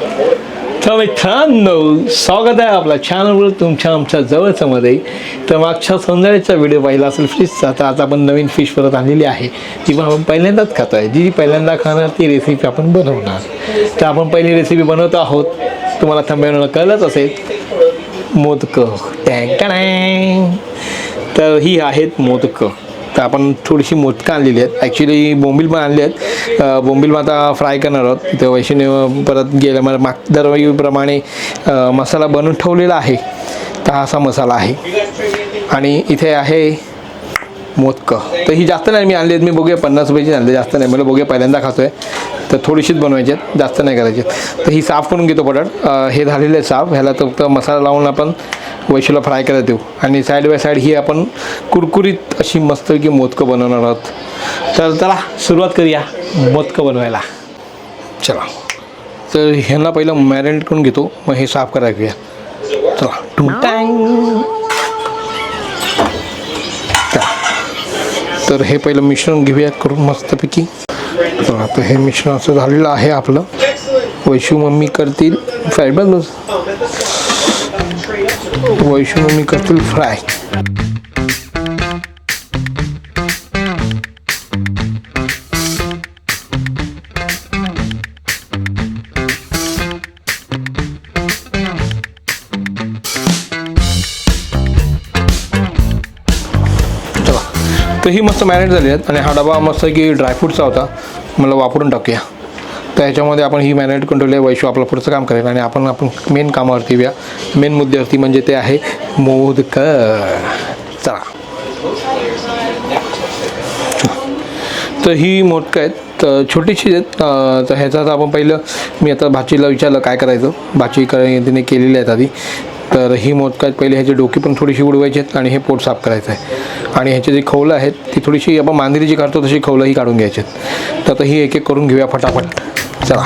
तर मित्रांनो, स्वागत आहे आपल्या चॅनलवर तुमच्या आमच्या जवळच्यामध्ये. तर मागच्या सौंदर्याचा व्हिडिओ पाहिला असेल फिशचा, तर आता आपण नवीन फिश परत आणलेली आहे. ती पण आपण पहिल्यांदाच खातो आहे. जी पहिल्यांदा खाणार ती रेसिपी आपण बनवणार. तर आपण पहिली रेसिपी बनवत आहोत, तुम्हाला थंबनेलवर कळलंच असेल, मोदकं. टँग. तर ही आहेत मोदकं. तर आपण थोडीशी मोदकं आणलेली आहेत. ॲक्च्युली बोंबील पण आणले आहेत. बोंबील पण आता फ्राय करणार आहोत. तर वैष्णव परत गेल्या मला दरवेळीप्रमाणे मसाला बनवून ठेवलेला आहे. तर हा असा मसाला आहे. आणि इथे आहे मोदकं. तर ही जास्त नाही मी आणली आहेत. मी बघूया 50 रुपयाची आणले, जास्त नाही. मला बघूया पहिल्यांदा खातो आहे, तर थोडीशीच बनवायची आहेत, जास्त नाही करायची. तर ही साफ करून घेतो पटाट. हे झालेलं आहे साफ. ह्याला फक्त मसाला लावून आपण वैशूला फ्राय करत देऊ. आणि साईड बाय साईड ही आपण कुरकुरीत अशी मस्तपैकी मोदकं बनवणार आहोत. तर चला सुरुवात करूया मोदकं बनवायला. चला, तर ह्यांना पहिलं मॅरिनेट करून घेतो, मग हे साफ करायला घेऊया. चला टुंटांग. तर हे पहिलं मिश्रण घेऊया करून मस्तपैकी. तर आता हे मिश्रण असं झालेलं आहे आपलं. वैशू मम्मी करतील फ्राय. बस वैशू मम्मी करतील फ्राय. तर ही मस्त मॅरिनेट झाली आहेत. आणि हा डबा मस्त की ड्रायफ्रूटचा होता, मला वापरून टाकूया. तर ह्याच्यामध्ये आपण ही मॅरिनेट करून ठेवली आहे. वैशू आपलं पुढचं काम करेल आणि आपण मेन कामावरती येऊया, मेन मुद्द्यावरती, म्हणजे ते आहे मोदकं. चला, तर ही मोदकं आहेत, तर छोटीशी आहेत. तर ह्याचं आपण पहिलं, मी आता भाचीला विचारलं काय करायचं. भाची तिने केलेली आहेत आधी. तर ही मोदकं आहेत. पहिले ह्याची डोकी पण थोडीशी उडवायची आहेत आणि हे पोट साफ करायचं आहे. आणि ह्याची जी खवलं आहेत ती थोडीशी आपण मांजरी जी काढतो तशी खवलंही काढून घ्यायची आहेत. तर आता ही एक एक करून घेऊया फटाफट. चला,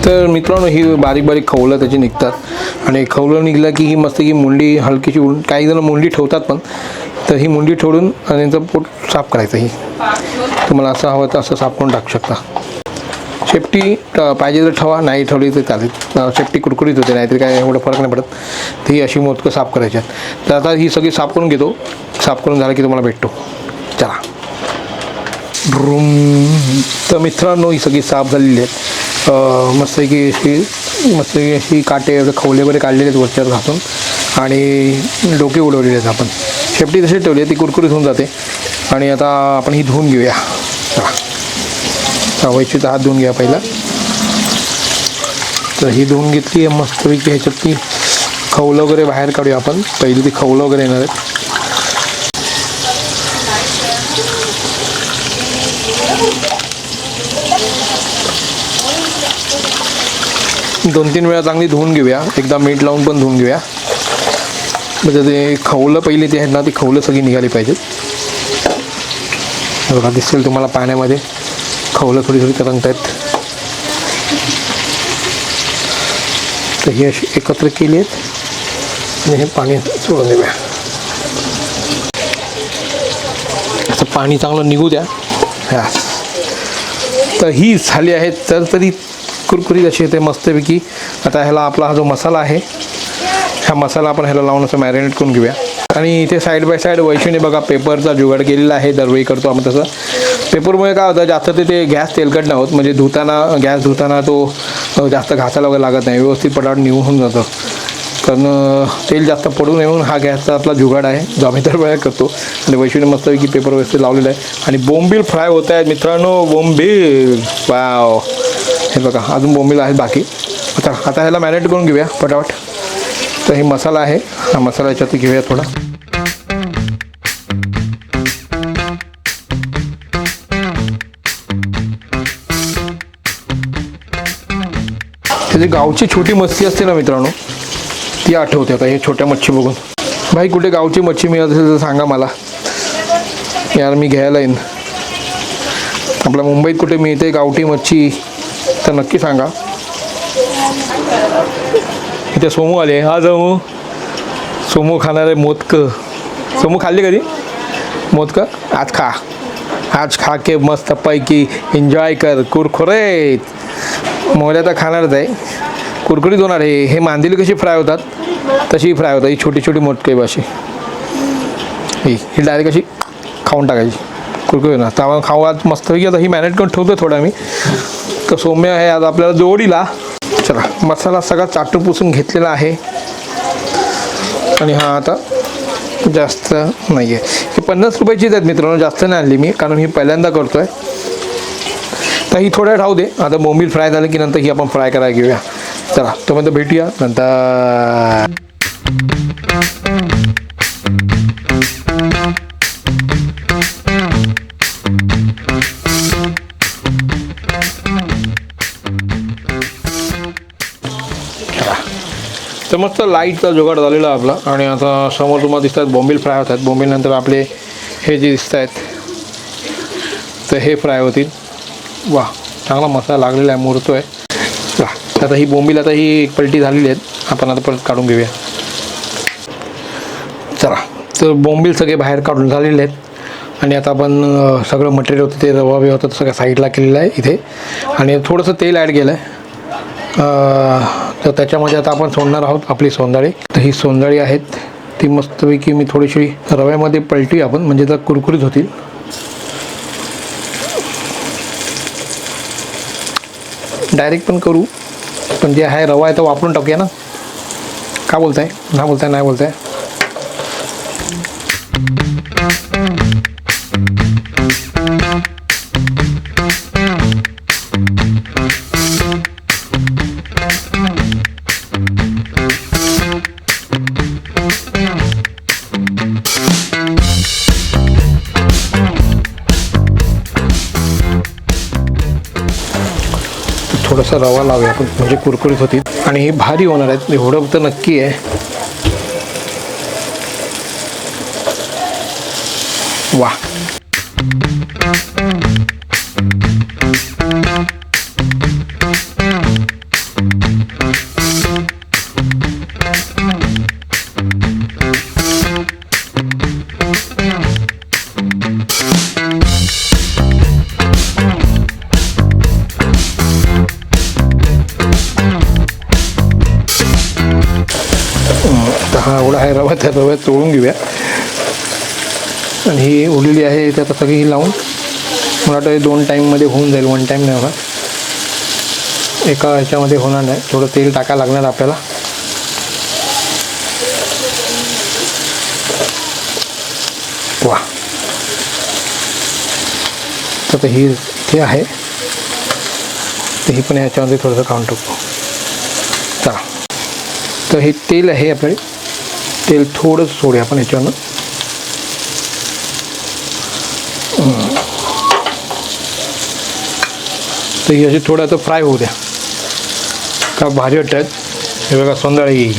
तर मित्रांनो ही बारीक बारीक खवलं त्याची निघतात. आणि खवलं निघलं की ही मस्त की मुंडी हलकीशी काही जण मुंडी ठेवतात पण. तर ही मुंडी ठेवून आणि त्यांचं पोट साफ करायचं. ही तुम्हाला असं हवं तर असं साफ करून टाकू शकता. शेपटी पाहिजे तर ठेवा, नाही ठेवली तर चालेल. शेपटी कुरकुरीत होते, नाहीतरी काय एवढं फरक नाही पडत. तर ही अशी मोदकं साफ करायची आहेत. तर आता ही सगळी साफ करून घेतो. साफ करून झालं की तुम्हाला भेटतो. चला. तर मित्रांनो ही सगळी साफ झालेली आहेत. मस्तपैकी अशी काटे खवले वगैरे काढलेले आहेत वरच्यावर घासून. आणि डोके उडवलेले आहेत आपण. शेपटी तशी ठेवली आहे, ती कुरकुरीत होऊन जाते. आणि आता आपण ही धुवून घेऊया. चला, वैशूचा हात धुवून घ्या पहिला. तर ही धुवून घेतली आहे मस्तपैकी. ह्याच्यात ती खवलं वगैरे बाहेर काढूया आपण. पहिली ती खवलं वगैरे येणार आहेत. दोन तीन वेळा चांगली धुवून घेऊया. एकदा मीठ लावून पण धुवून घेऊया. म्हणजे ते खवलं पहिले ते आहेत ना, ती खवलं सगळी निघाली पाहिजेत. बघा दिसेल तुम्हाला पाण्यामध्ये खवलं थोडी थोडी तरंगत आहेत. तर ही अशी एकत्र केली आहेत आणि हे पाणी सोडून देऊया. असं पाणी चांगलं निघू द्या. तर ही झाली आहेत. तर तरी कुरकुरीत अशी येते मस्तपैकी. आता ह्याला आपला हा जो मसाला आहे, हा मसाला आपण ह्याला लावून असं मॅरिनेट करून घेऊया. आणि इथे साईड बाय साईड वैशूने बघा पेपरचा जुगाड केलेला आहे. दरवेळी करतो आपण तसं. पेपरमुळे काय होतं, जास्त ते गॅस तेलकट नाही होत. म्हणजे गॅस धुताना तो जास्त घासायला वगैरे लागत नाही, व्यवस्थित पटापट निघून जातं. कारण तेल जास्त पडू नये म्हणून हा गॅसचा आपला जुगाड आहे, जो आम्ही तर वेळा करतो. आणि वैशूने मस्तपैकी पेपर व्यवस्थित लावलेला आहे. आणि बोंबील फ्राय होत आहेत मित्रांनो. बोंबील, वाव. हे बघा अजून बोंबील आहेत बाकी. आता ह्याला मॅरिनेट करून घेऊया पटापट. तर हे मसाला आहे, हा मसाला याच्यात घेऊया थोडा. त्याची गावची छोटी मच्छी असते ना मित्रांनो, ती आठवते आता हे छोट्या मच्छी बघून. भाई कुठे गावची मच्छी मिळत असेल तर सांगा मला यार, मी घ्यायला येईन. आपल्या मुंबईत कुठे मिळते गावठी मच्छी तर नक्की सांगा. इथे सोमू आले. हा जाऊ सोमू खाणारे मोदकं. सोमू खाल्ली कधी मोदकं? आज खा, आज खा के मस्त पैकी एन्जॉय कर. कुरकुरीत मोहऱ्या तर खाणारच आहे, कुरकुरीत होणार आहे. हे मांदेली कशी फ्राय होतात तशी फ्राय होतात. ही छोटी छोटी मोदकं अशी, ही डायरेक्ट अशी खाऊन टाकायची, कुरकुरीत होणार. तर खाऊ आज मस्तपैकी. आता ही मॅरिनेट करून ठेवतो थोडा मी. तर सौम्य आहे आज आपल्याला जोडीला. चला, मसाला सगळा चाटून पुसून घेतलेला आहे. आणि हा आता जास्त नाही आहे, ही 50 रुपयाचीच आहेत मित्रांनो, जास्त नाही आणली मी कारण ही पहिल्यांदा करतो आहे. तर ही थोड्या राहू दे. आता बोंबील फ्राय झालं की नंतर ही आपण फ्राय करायला घेऊया. चला, तोपर्यंत भेटूया नंतर. तर मस्त लाईटचा जुगाड झालेला आपला. आणि आता समोर तुम्हाला दिसतात बोंबील फ्राय होतात. बोंबील नंतर आपले हे जे दिसत आहेत तर हे फ्राय होतील. वा, चांगला मसाला लागलेला आहे, मुरतो आहे. वा, आता ही बोंबील आता ही एक पलटी झालेली आहेत. आपण आता परत काढून घेऊया. चला, तर बोंबील सगळे बाहेर काढून झालेले आहेत. आणि आता आपण सगळं मटेरियल होतं ते रवा बी होतं सगळं साईडला केलेलं आहे इथे. आणि थोडंसं तेल ॲड केलं आहे. तर त्याच्यामध्ये आता आपण सोडणार आहोत आपली सोंदाळी. तर ही सोंदाळी आहेत ती मस्तपैकी मी थोडीशी रव्यामध्ये पलटी आपण, म्हणजे तर कुरकुरीत होतील. डायरेक्ट पण करू, पण जे आहे रवा आहे तो वापरून टाकूया ना. का बोलताय? ना बोलताय? नाही बोलताय? थोडासा रवा लावूया आपण, म्हणजे कुरकुरीत होतील आणि ही भारी होणार आहेत, एवढं तर नक्की आहे. वा, हा एवढा आहे रवा. त्या रव्यात चोळून घेऊया. आणि ही उरलेली आहे ते आता सगळी लावून मला वाटतं 2 टाईममध्ये होऊन जाईल. 1 टाईम नाही होणार, एका ह्याच्यामध्ये होणार नाही. थोडं तेल टाकायला लागणार आपल्याला. वा, तर ही ते आहे तर ही पण ह्याच्यामध्ये थोडंसं खाऊन टाकतो. चला, तर हे तेल आहे आपल्याकडे, तेल थोडंसं सोडूया आपण ह्याच्यानं. तर ही अशी थोडं आता फ्राय होऊ द्या. का भाजी वाटतात. हे बघा सोंदाळी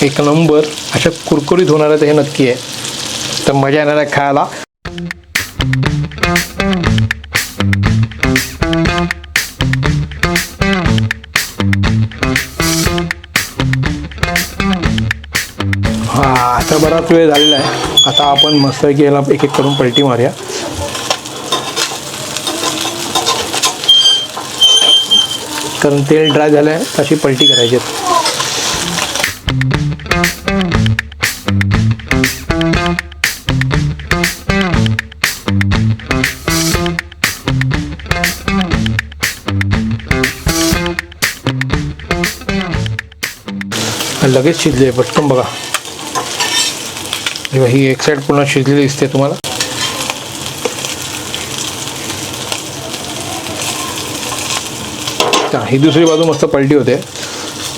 एक नंबर, अशा कुरकुरीत होणार आहे. तर हे नक्की आहे, तर मजा येणार आहे खायला. हा, आता बराच वेळ झालेला आहे. आता आपण मस्तपैकी याला एक एक करून पलटी मारूया. कारण तेल ड्राय झालं आहे, तशी पलटी करायची. लगेच शिजले पटकन बघा. ही एक साईड पूर्ण शिजलेली दिसते तुम्हाला. ही दुसरी बाजू मस्त पलटी होते.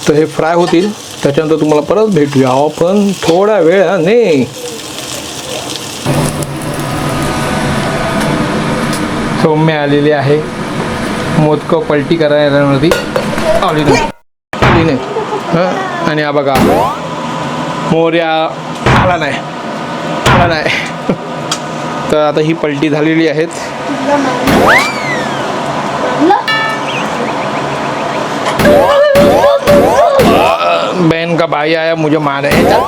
तर हे फ्राय होतील, त्याच्यानंतर तुम्हाला परत भेटूया आपण थोड्या वेळाने. सौम्य आलेली आहे, मोदकं पलटी करायला आली नाही. हां, आणि हा बघा मोर्या आला नाही. तर आता ही पलटी झालेली आहेत. बहन का भाई आया मुझे मारायचा.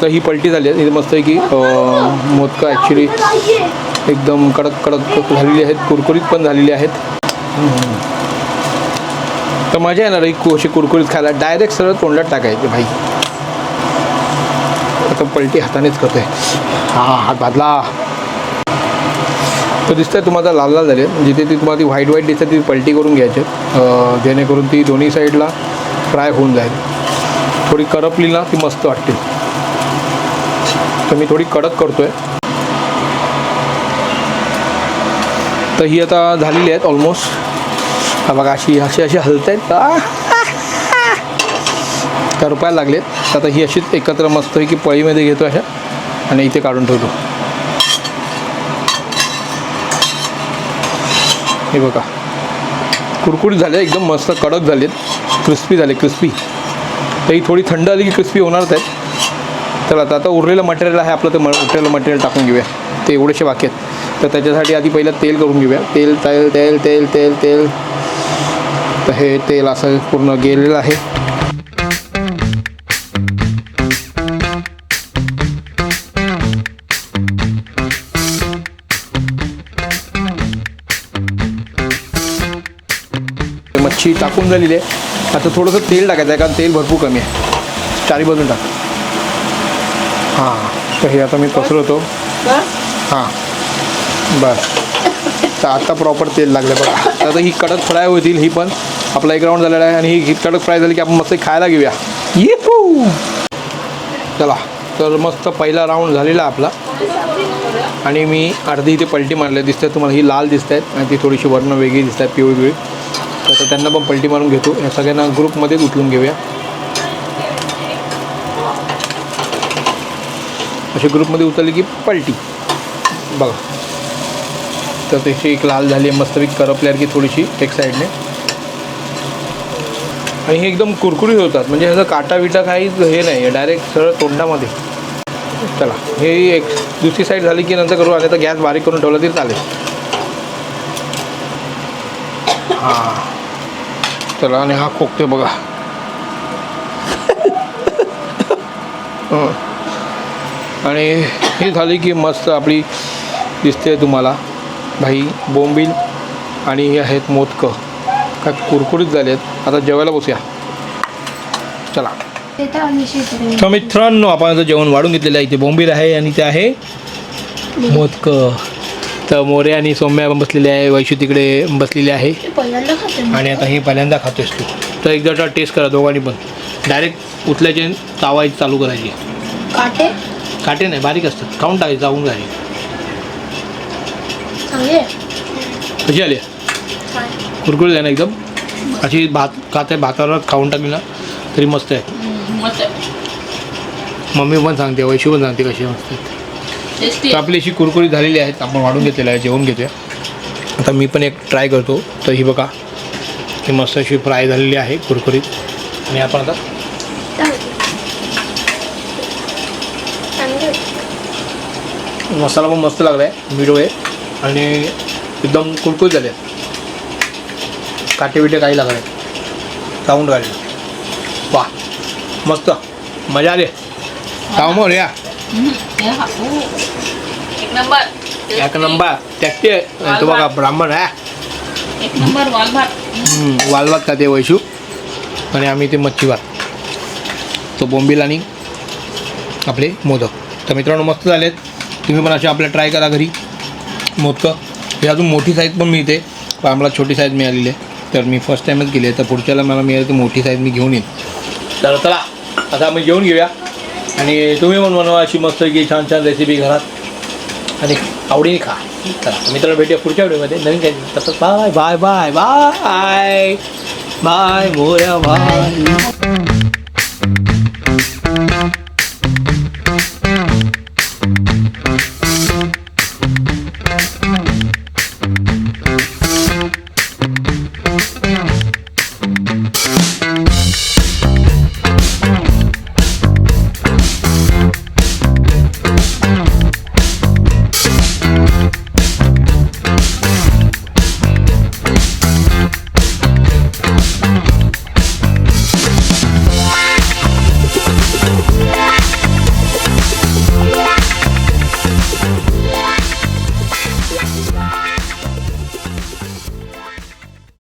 तर ही पलटी झाली आहे. इथे मस्त आहे की मोदकं ॲक्च्युली एकदम कडक कडक झालेली आहेत, कुरकुरीत पण झालेली आहेत. तर मजा येणार आहे अशी कुरकुरीत खायला. डायरेक्ट सरळ तोंडात टाकायचे भाई. आता पलटी हातानेच करतोय. हात भाजला. तर दिसतंय तुम्हाला लाल लाल झाले. जिथे ती तुम्हाला ती व्हाईट दिसते ती पलटी करून घ्यायची, जेणेकरून ती दोन्ही साईडला फ्राय होऊन जाईल. थोडी करपली ना ती मस्त वाटते. तर मी थोडी कडक करतोय. तर ही आता झालेली आहेत ऑलमोस्ट. हा बघा अशी हलत आहेत. करपायला लागलेत. आता ही अशीच एकत्र मस्त की पळीमध्ये घेतो अशा आणि इथे काढून ठेवतो. हे बघा कुरकुरीत झाले, एकदम मस्त कडक झालेत, क्रिस्पी झाले क्रिस्पी. तर ही थोडी थंड आली की क्रिस्पी होणारच आहेत. तर आता उरलेलं मटेरियल आहे आपलं, ते उरलेलं मटेरियल टाकून घेऊया. ते एवढेसे बाकी आहेत. तर त्याच्यासाठी आधी पहिलं तेल करून घेऊया. तेल तेल तेल तेल तेल तेल तर हे तेल असं पूर्ण गेलेलं आहे. मच्छी टाकून झालेली आहे. आता थोडंसं तेल टाकायचं आहे, कारण तेल भरपूर कमी आहे. चारी बाजून टाक. हां तर हे आता मी पसरवतो. हां बस. तर आता प्रॉपर तेल लागलं बघा. आता ही कडक फ्राय होतील. ही पण आपला एक राऊंड झालेला आहे आणि ही कडक फ्राय झाली की आपण मस्त खायला घेऊया. येहू. चला तर मस्त पहिला राऊंड झालेला आपला आणि मी अर्धी इथे पलटी मारली दिसते तुम्हाला. ही लाल दिसत आहेत आणि ती थोडीशी वर्ण वेगळी दिसत आहेत, पिवळी. तर त्यांना पण पलटी मारून घेतो. या सगळ्यांना ग्रुपमध्येच उचलून घेऊया. अशी ग्रुपमध्ये उचलली की पलटी बघा. तर त्याची एक लाल झाली आहे मस्तपैकी करपल्यावर की थोडीशी एक साईडने. आणि हे एकदम कुरकुरीत होतात, म्हणजे ह्याचं काटा विटा काही हे नाही आहे, डायरेक्ट सरळ तोंडामध्ये. चला हे एक दुसरी साईड झाली की नंतर करू. आणि तर गॅस बारीक करून ठेवला तरी चालेल. हां चला. आणि हा खोकते बघा. आणि ही झाली की मस्त आपली दिसते तुम्हाला भाई बोंबील. आणि हे आहेत मोदकं, काय कुरकुरीत झाले आहेत. आता जेवायला बसूया. चला. तर मित्रांनो आपण आता जेवण वाढून घेतलेलं आहे. इथे बोंबील आहे आणि ते आहे मोदकं. तर मोरे आणि सौम्या बसलेले आहे, वैशू तिकडे बसलेली आहे. आणि आता हे पहिल्यांदा खातोयस तू. तर एकदा टेस्ट करा दोघांनी पण. डायरेक्ट उचलायचे चावायची चालू करायची. काटे नाही, बारीक असतात. खाऊन टाकायचं, चावून घाली. कशी आली? कुरकुरीत आहे ना एकदम. अशी भातावर खाऊन टाकली ना तरी मस्त आहे. मम्मी पण सांगते, वैशू पण सांगते कशी मस्त आहे. तर आपली अशी कुरकुरीत झालेली आहेत. आपण वाढून घेतलेलं आहे, जेवण घेतोया. आता मी पण एक ट्राय करतो. तर ही बघा ही मस्त अशी फ्राय झालेली आहे कुरकुरीत. आणि आपण आता मसाला पण मस्त लागला आहे, मीठ आहे आणि एकदम कुरकुरीत झाले. काटे बिटे काही लागले, चावून राहिले. वा मस्त, मजा आली. मग या एक नंबर टॅक्टी आहे. तो बघा ब्राह्मण आहे. वाल भात खाते वैशू आणि आम्ही ते मच्छी भात. तो बोंबील आणि आपले मोदक. तर मित्रांनो मस्त झालेत. तुम्ही पण अशा आपल्या ट्राय करा घरी मोदकं. हे अजून मोठी साईज पण मिळते, पण आम्हाला छोटी साईज मिळालेली आहे. तर मी फर्स्ट टाईमच गेली आहे. तर पुढच्याला मला मिळाली तर मोठी साईज मी घेऊन येईन. तर चला आता आम्ही जेवून घेऊया. आणि तुम्ही पण बनवा अशी मस्त की छान छान रेसिपी घरात आणि आवडीने खा. चला मित्रांनो भेटूया पुढच्या व्हिडिओमध्ये नवीन काही. तसंच bye bye bye bye bye Morya bye.